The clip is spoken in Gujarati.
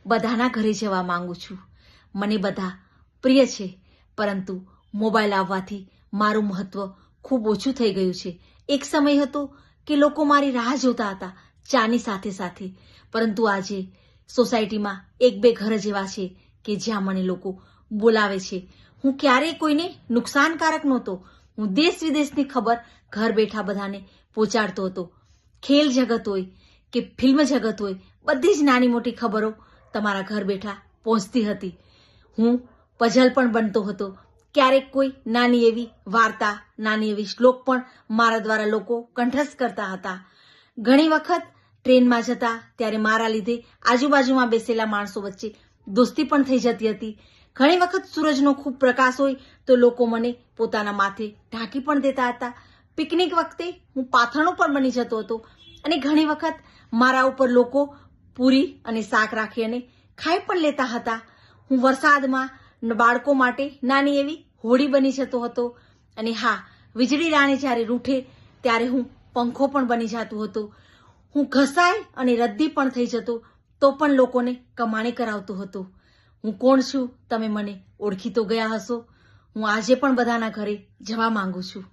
બધાના ઘરે જવા માંગુ છું. મને બધા પ્રિય છે, પરંતુ મોબાઈલ આવવાથી મારું મહત્વ ખૂબ ઓછું થઈ ગયું છે. એક સમય હતો કે લોકો મારી રાહ જોતા હતા ચાની સાથે સાથે, પરંતુ આજે સોસાયટીમાં એક બે ઘર જેવા છે કે જ્યાં મને લોકો બોલાવે છે. હું ક્યારેય કોઈને નુકસાનકારક નહોતો. હું દેશ વિદેશની ખબર ઘર બેઠા બધાને પહોંચાડતો હતો. ખેલ જગત હોય કે ફિલ્મ જગત હોય, બધી જ નાની મોટી ખબરો તમારા ઘર બેઠા પહોંચતી હતી. હું પઝલ પણ બનતો હતો. ક્યારેક કોઈ નાની એવી વાર્તા, નાની એવી શ્લોક પણ મારા દ્વારા લોકો કંઠસ્થ કરતા હતા. ઘણી વખત ટ્રેનમાં જતા ત્યારે મારા લીધે આજુબાજુમાં બેસેલા માણસો વચ્ચે દોસ્તી પણ થઈ જતી હતી. ઘણી વખત સૂરજનો ખૂબ પ્રકાશ હોય તો લોકો મને પોતાના માથે ઢાંકી પણ દેતા હતા. પિકનિક વખતે હું પાથરણો પણ બની જતો હતો અને ઘણી વખત મારા ઉપર લોકો પૂરી અને શાક રાખી અને ખાઈ પણ લેતા હતા. હું વરસાદમાં બાળકો માટે નાની એવી હોડી બની જતો હતો. અને હા, વીજળી રાણી જ્યારે રૂઠે ત્યારે હું પંખો પણ બની જતો હતો. હું ઘસાય અને રદ્દી પણ થઈ જતો તો પણ લોકોને કમાણી કરાવતો હતો. હું કોણ છું તમે મને ઓળખી તો ગયા હશો. હું આજે પણ બધાના ઘરે જવા માંગુ છું.